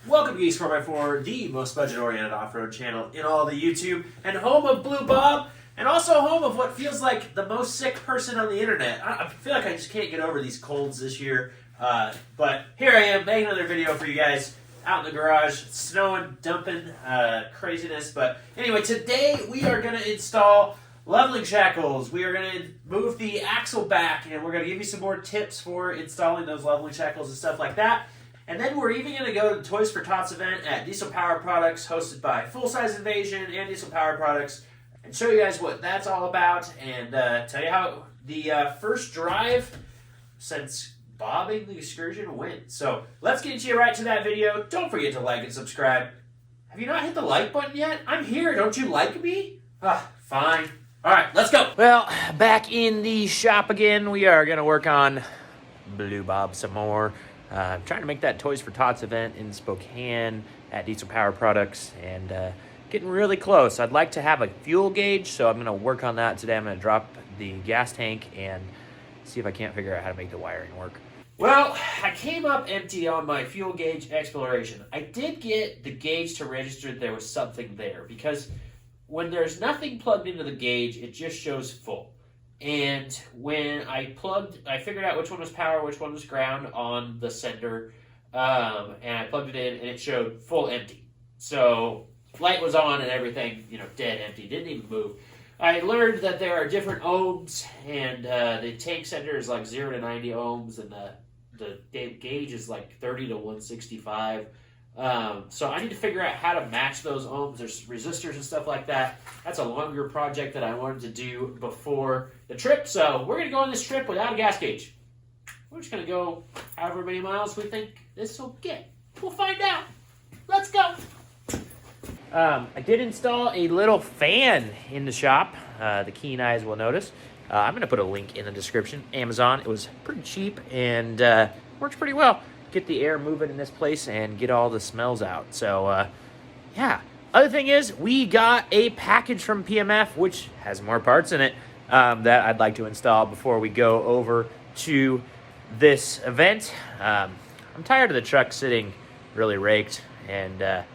Welcome to Geeks 4x4, the most budget-oriented off-road channel in all the YouTube, and home of Blue Bob, and also home of what feels like the most sick person on the internet. I feel like I just can't get over these colds this year, but here I am, making another video for you guys out in the garage. It's snowing, dumping, craziness, but anyway, today we are going to install leveling shackles. We are going to move the axle back, and we're going to give you some more tips for installing those leveling shackles and stuff like that. And then we're even going to go to the Toys for Tots event at Diesel Power Products, hosted by Full Size Invasion and Diesel Power Products, and show you guys what that's all about, and tell you how the first drive since Bobbed Excursion went. So let's get you right to that video. Don't forget to like and subscribe. Have you not hit the like button yet? I'm here. Don't you like me? Fine. All right, let's go. Well, back in the shop again. We are going to work on Blue Bob some more. I'm trying to make that Toys for Tots event in Spokane at Diesel Power Products, and getting really close. I'd like to have a fuel gauge, so I'm going to work on that today. I'm going to drop the gas tank and see if I can't figure out how to make the wiring work. Well, I came up empty on my fuel gauge exploration. I did get the gauge to register that there was something there, because when there's nothing plugged into the gauge, it just shows full. And when I figured out which one was power, which one was ground on the sender, and I plugged it in, and it showed full empty. So light was on and everything, dead empty, didn't even move. I learned that there are different ohms, and the tank sender is like 0 to 90 ohms, and the gauge is like 30 to 165. So I need to figure out how to match those ohms. There's resistors and stuff like that. That's a longer project that I wanted to do before the trip. So we're going to go on this trip without a gas gauge. We're just going to go however many miles we think this will get. We'll find out. Let's go. I did install a little fan in the shop. The keen eyes will notice. I'm going to put a link in the description. Amazon. It was pretty cheap and works pretty well. Get the air moving in this place and get all the smells out. So, yeah. Other thing is, we got a package from PMF, which has more parts in it, that I'd like to install before we go over to this event. I'm tired of the truck sitting really raked, and I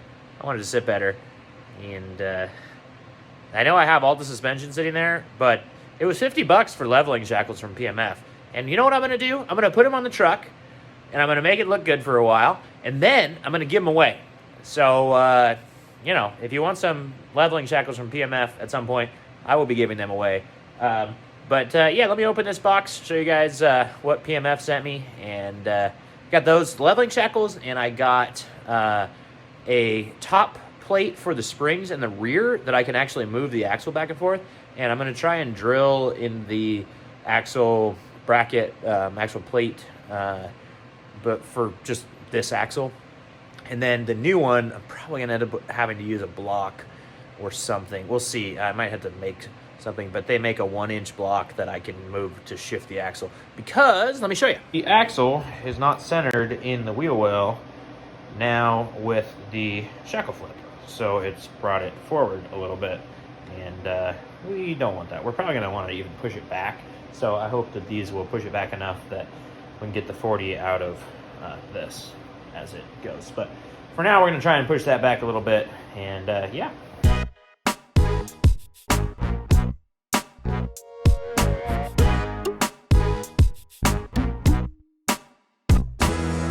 wanted to sit better. And I know I have all the suspension sitting there, but it was $50 for leveling shackles from PMF. And you know what I'm going to do? I'm going to put them on the truck, and I'm going to make it look good for a while, and then I'm going to give them away. So, if you want some leveling shackles from PMF at some point, I will be giving them away. Yeah, let me open this box, show you guys what PMF sent me. And got those leveling shackles, and I got a top plate for the springs in the rear that I can actually move the axle back and forth. And I'm going to try and drill in the axle bracket, axle plate, but for just this axle. And then the new one, I'm probably going to end up having to use a block or something. We'll see. I might have to make something, but they make a 1-inch block that I can move to shift the axle. Because, let me show you. The axle is not centered in the wheel well now with the shackle flip. So it's brought it forward a little bit. And we don't want that. We're probably going to want to even push it back. So I hope that these will push it back enough that we can get the 40 out of this as it goes. But for now, we're going to try and push that back a little bit. And yeah.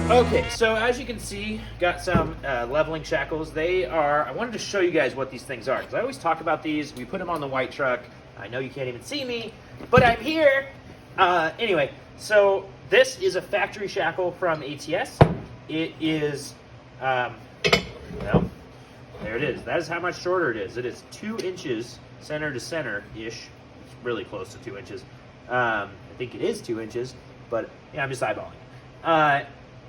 Okay, so as you can see, got some leveling shackles. I wanted to show you guys what these things are, because I always talk about these. We put them on the white truck. I know you can't even see me, but I'm here. Anyway, so this is a factory shackle from ATS. It is, well, there it is. That is how much shorter it is. It is 2 inches center to center-ish. It's really close to 2 inches. I think it is 2 inches, but yeah, I'm just eyeballing.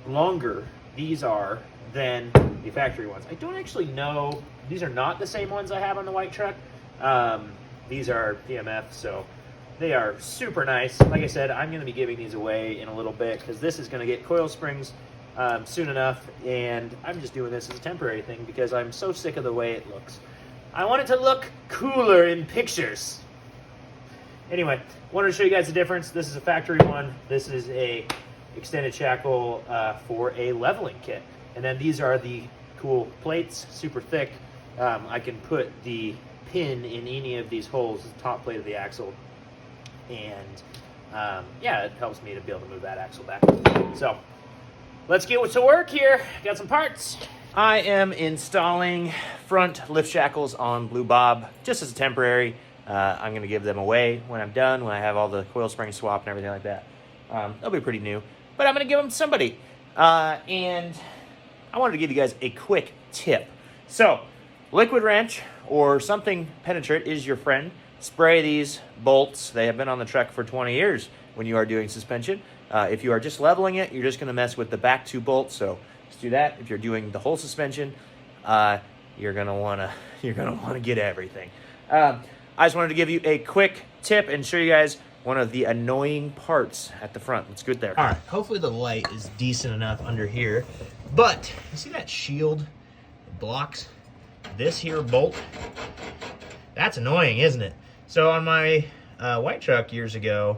Longer these are than the factory ones. I don't actually know. These are not the same ones I have on the white truck. These are PMF, so they are super nice. Like I said, I'm going to be giving these away in a little bit, because this is going to get coil springs soon enough, and I'm just doing this as a temporary thing because I'm so sick of the way it looks. I want it to look cooler in pictures. Anyway, wanted to show you guys the difference. This is a factory one. This is a extended shackle for a leveling kit. And then these are the cool plates, super thick. I can put the pin in any of these holes, the top plate of the axle, and yeah, it helps me to be able to move that axle back. So let's get to work here. Got some parts. I am installing front lift shackles on Blue Bob just as a temporary. I'm going to give them away when I'm done, when I have all the coil springs swapped and everything like that. They'll be pretty new, but I'm going to give them to somebody. And I wanted to give you guys a quick tip. So, liquid wrench or something penetrant is your friend. Spray these bolts. They have been on the truck for 20 years when you are doing suspension. If you are just leveling it, you're just going to mess with the back two bolts. So just do that. If you're doing the whole suspension, you're going to want to get everything. I just wanted to give you a quick tip and show you guys one of the annoying parts at the front. Let's get there. All right, hopefully the light is decent enough under here. But you see that shield that blocks this here bolt? That's annoying, isn't it? So on my white truck years ago,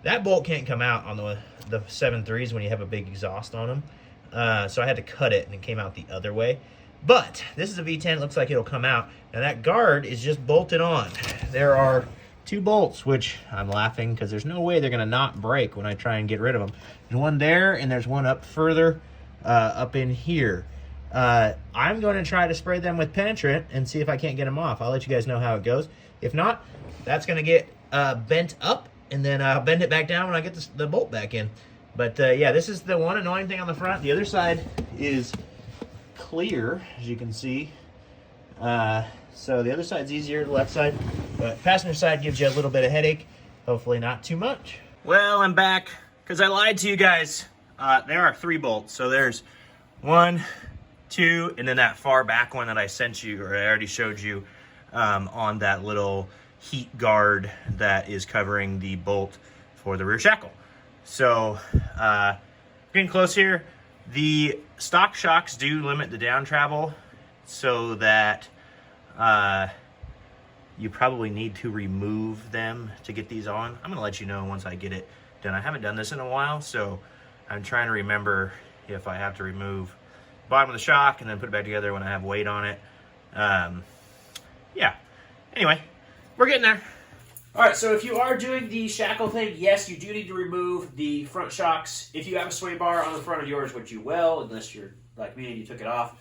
that bolt can't come out on the 7.3s when you have a big exhaust on them. So I had to cut it, and it came out the other way. But this is a V10. It looks like it'll come out. Now that guard is just bolted on. There are 2 bolts, which I'm laughing because there's no way they're going to not break when I try and get rid of them. There's one there, and there's one up further up in here. I'm going to try to spray them with penetrant and see if I can't get them off. I'll let you guys know how it goes. If not, that's going to get bent up, and then I'll bend it back down when I get the bolt back in. But yeah, this is the one annoying thing on the front. The other side is clear, as you can see. So the other side's easier, the left side. But passenger side gives you a little bit of headache. Hopefully not too much. Well, I'm back because I lied to you guys. There are 3 bolts. So there's 1, 2, and then that far back one that I sent you, or I already showed you, on that little heat guard that is covering the bolt for the rear shackle. So getting close here. The stock shocks do limit the down travel, so that you probably need to remove them to get these on. I'm going to let you know once I get it done. I haven't done this in a while, so I'm trying to remember if I have to remove the bottom of the shock and then put it back together when I have weight on it. Yeah. Anyway, we're getting there. All right, so if you are doing the shackle thing, yes, you do need to remove the front shocks. If you have a sway bar on the front of yours, which you will, unless you're like me and you took it off,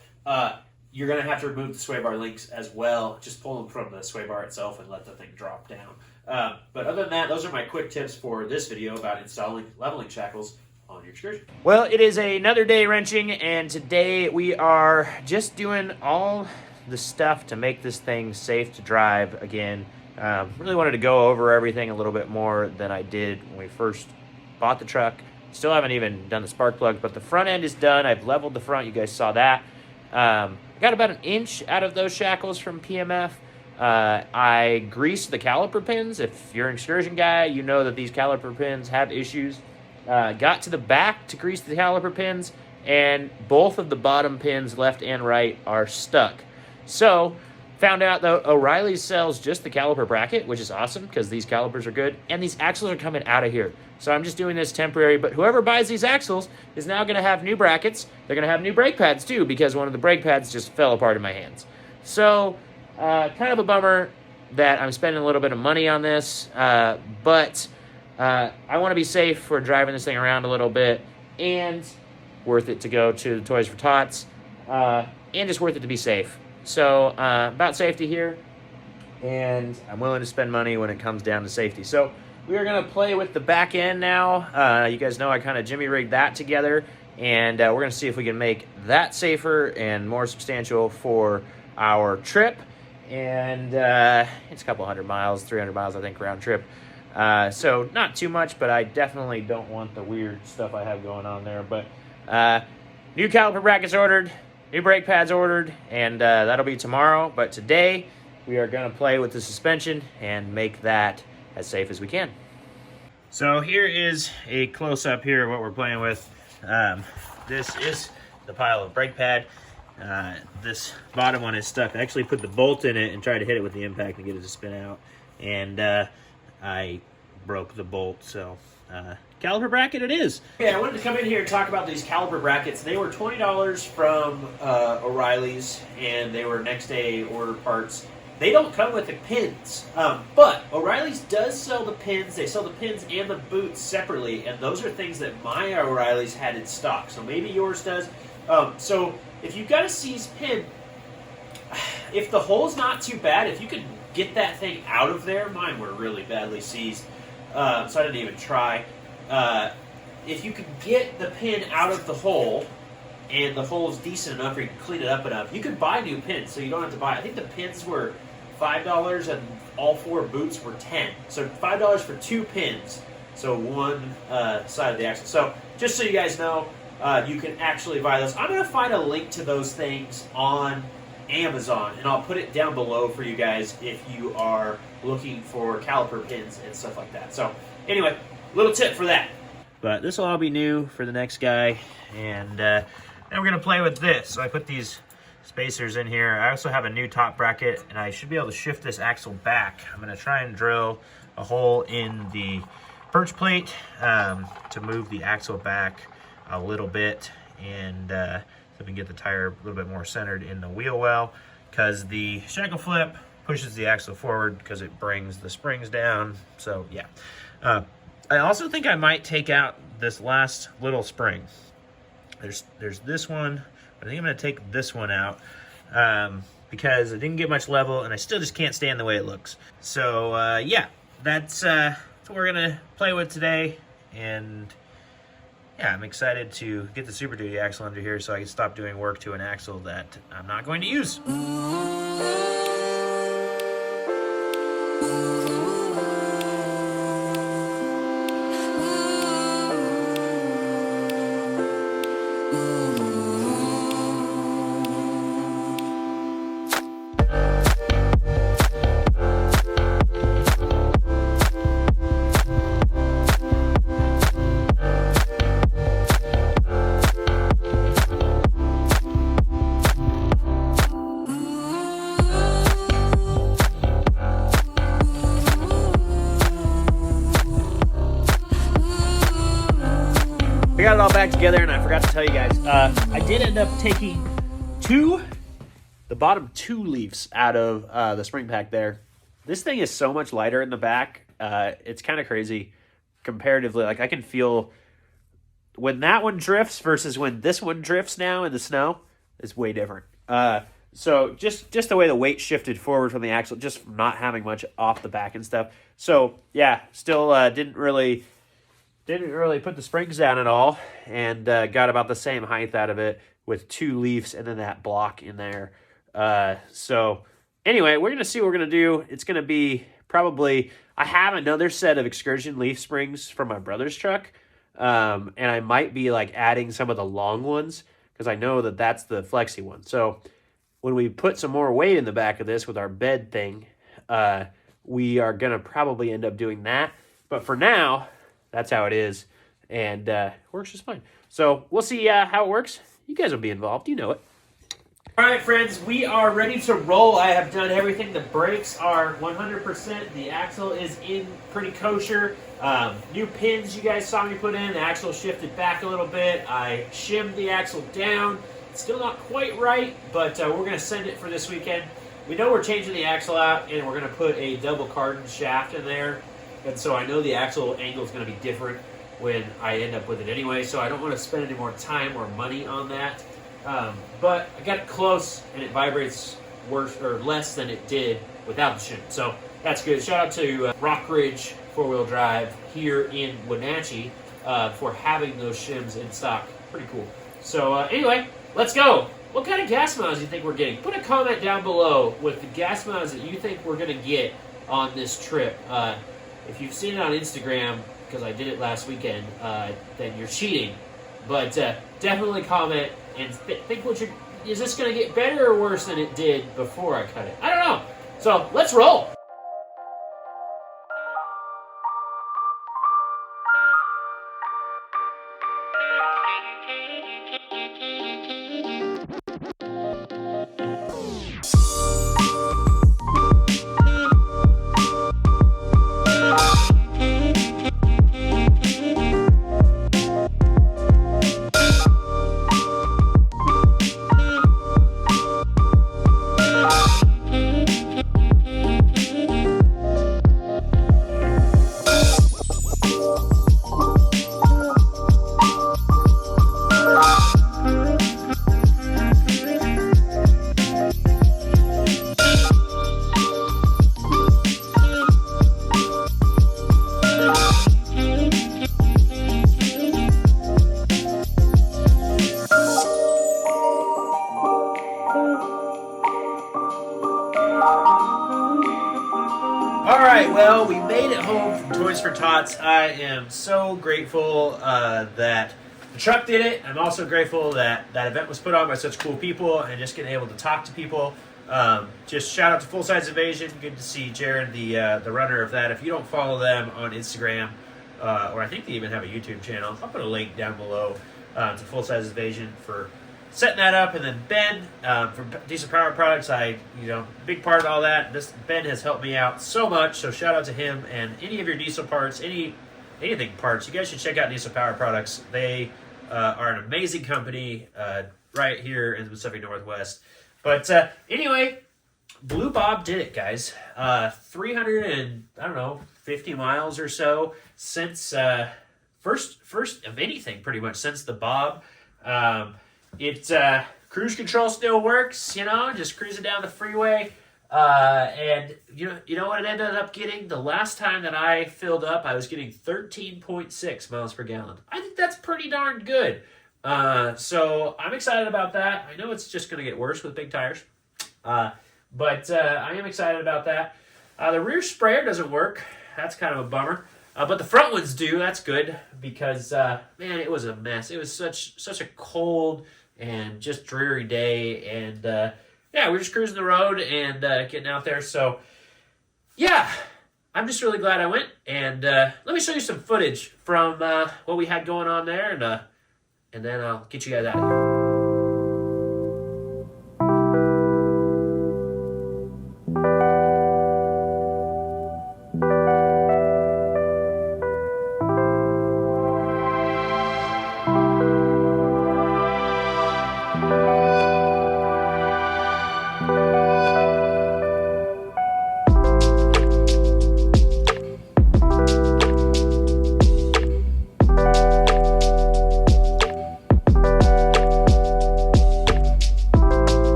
you're going to have to remove the sway bar links as well. Just pull them from the sway bar itself and let the thing drop down. But other than that, those are my quick tips for this video about installing leveling shackles on your excursion. Well, it is another day wrenching, and today we are just doing all the stuff to make this thing safe to drive again. Really wanted to go over everything a little bit more than I did when we first bought the truck. Still haven't even done the spark plugs, but the front end is done. I've leveled the front. You guys saw that. I got about 1 inch out of those shackles from PMF. I greased the caliper pins. If you're an excursion guy, you know that these caliper pins have issues. Got to the back to grease the caliper pins, and both of the bottom pins, left and right, are stuck. So found out that O'Reilly's sells just the caliper bracket, which is awesome because these calipers are good, and these axles are coming out of here. So I'm just doing this temporary, but whoever buys these axles is now going to have new brackets. They're going to have new brake pads too, because one of the brake pads just fell apart in my hands. So kind of a bummer that I'm spending a little bit of money on this, but I want to be safe for driving this thing around a little bit, and worth it to go to the Toys for Tots, and just worth it to be safe. So about safety here, and I'm willing to spend money when it comes down to safety. So we are going to play with the back end now. You guys know I kind of jimmy rigged that together, and we're going to see if we can make that safer and more substantial for our trip. And it's a couple 100 miles, 300 miles, I think, round trip. So not too much, but I definitely don't want the weird stuff I have going on there. But new caliper brackets ordered. New brake pads ordered, and that'll be tomorrow. But today, we are going to play with the suspension and make that as safe as we can. So here is a close-up here of what we're playing with. This is the pile of brake pad. This bottom one is stuck. I actually put the bolt in it and tried to hit it with the impact and get it to spin out. And I broke the bolt, so caliper bracket it is. Okay, I wanted to come in here and talk about these caliper brackets. They were $20 from O'Reilly's, and they were next day order parts. They don't come with the pins, but O'Reilly's does sell the pins. They sell the pins and the boots separately, and those are things that my O'Reilly's had in stock. So maybe yours does. So if you've got a seized pin, if the hole's not too bad, if you could get that thing out of there, mine were really badly seized, so I didn't even try. If you could get the pin out of the hole, and the hole's decent enough, or you can clean it up enough, you could buy new pins, so you don't have to buy. I think the pins were $5, and all 4 boots were $10. So $5 for 2 pins, so one side of the axle. So just so you guys know, you can actually buy those. I'm going to find a link to those things on Amazon, and I'll put it down below for you guys if you are looking for caliper pins and stuff like that. So anyway, little tip for that. But this will all be new for the next guy, and now we're going to play with this. So I put these spacers in here. I also have a new top bracket, and I should be able to shift this axle back. I'm going to try and drill a hole in the perch plate to move the axle back a little bit, and so we can get the tire a little bit more centered in the wheel well, because the shackle flip pushes the axle forward because it brings the springs down. So yeah. I also think I might take out this last little spring. There's this one. I think I'm going to take this one out because I didn't get much level, and I still just can't stand the way it looks. So yeah, that's what we're going to play with today. And yeah, I'm excited to get the Super Duty axle under here so I can stop doing work to an axle that I'm not going to use. I got it all back together, and I forgot to tell you guys, I did end up taking the bottom 2 leaves out of the spring pack there. This thing is so much lighter in the back. It's kind of crazy comparatively. Like, I can feel when that one drifts versus when this one drifts now in the snow is way different. So just the way the weight shifted forward from the axle, just not having much off the back and stuff. So yeah, still didn't really put the springs down at all, and got about the same height out of it with 2 leaves and then that block in there. So anyway, we're going to see what we're going to do. It's going to be probably, I have another set of Excursion leaf springs from my brother's truck, and I might be like adding some of the long ones because I know that that's the flexi one. So when we put some more weight in the back of this with our bed thing, we are going to probably end up doing that. But for now, that's how it is, and works just fine. So we'll see how it works. You guys will be involved. You know it. All right, friends, we are ready to roll. I have done everything. The brakes are 100%. The axle is in pretty kosher. New pins you guys saw me put in. The axle shifted back a little bit. I shimmed the axle down. It's still not quite right, but we're going to send it for this weekend. We know we're changing the axle out, and we're going to put a double cardan shaft in there. And so I know the axle angle is going to be different when I end up with it anyway, so I don't want to spend any more time or money on that. But I got it close, and it vibrates worse or less than it did without the shim. So that's good. Shout out to Rockridge 4-wheel drive here in Wenatchee for having those shims in stock. Pretty cool. So anyway, let's go. What kind of gas miles do you think we're getting? Put a comment down below with the gas miles that you think we're going to get on this trip. If you've seen it on Instagram, because I did it last weekend, then you're cheating. But definitely comment and think is this going to get better or worse than it did before I cut it? I don't know. So let's roll. well, we made it home from Toys for Tots. I am so grateful that the truck did it. I'm also grateful that that event was put on by such cool people and just getting able to talk to people. Just shout out to Full Size Invasion. Good to see Jared, the runner of that. If you don't follow them on Instagram, or I think they even have a YouTube channel, I'll put a link down below to Full Size Invasion for setting that up. And then Ben from Diesel Power Products, big part of all that. Ben has helped me out so much, so shout out to him. And any of your diesel parts, anything parts, you guys should check out Diesel Power Products. They are an amazing company right here in the Pacific Northwest. But anyway, Blue Bob did it, guys. 350 miles or so since first of anything, pretty much since the Bob. Cruise control still works, just cruising down the freeway. And you know what it ended up getting? The last time that I filled up, I was getting 13.6 miles per gallon. I think that's pretty darn good. So I'm excited about that. I know it's just going to get worse with big tires. But I am excited about that. The rear sprayer doesn't work. That's kind of a bummer. But the front ones do. That's good because, man, it was a mess. It was such a cold and just dreary day. And, we're just cruising the road and getting out there. So, yeah, I'm just really glad I went. And let me show you some footage from what we had going on there. And then I'll get you guys out of here.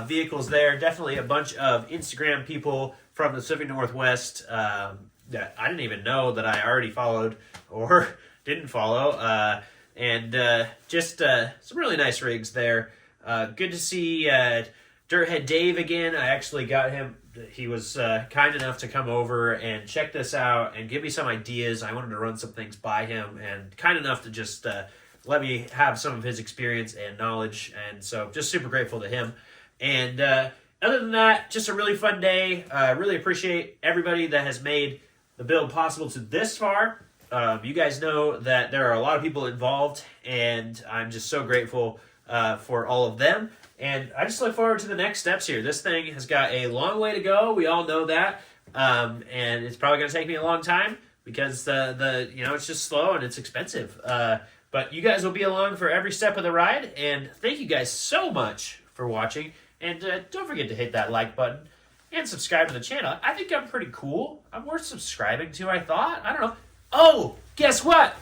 Vehicles there. Definitely a bunch of Instagram people from the Pacific Northwest that I didn't even know that I already followed or didn't follow. And just some really nice rigs there. Good to see Dirthead Dave again. I actually got him. He was kind enough to come over and check this out and give me some ideas. I wanted to run some things by him, and kind enough to just let me have some of his experience and knowledge. And so just super grateful to him. And other than that, just a really fun day. I really appreciate everybody that has made the build possible to this far. You guys know that there are a lot of people involved, and I'm just so grateful for all of them. And I just look forward to the next steps here. This thing has got a long way to go. We all know that. And it's probably going to take me a long time because it's just slow and it's expensive. But you guys will be along for every step of the ride. And thank you guys so much for watching. And don't forget to hit that like button and subscribe to the channel. I think I'm pretty cool. I'm worth subscribing to, I thought. I don't know. Oh, guess what?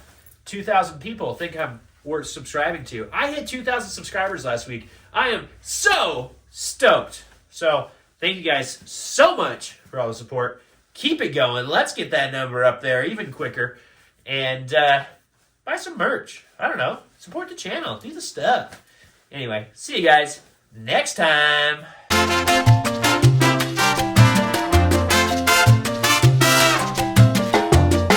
2,000 people think I'm worth subscribing to. I hit 2,000 subscribers last week. I am so stoked. So thank you guys so much for all the support. Keep it going. Let's get that number up there even quicker. And buy some merch. I don't know. Support the channel. Do the stuff. Anyway, see you guys next time.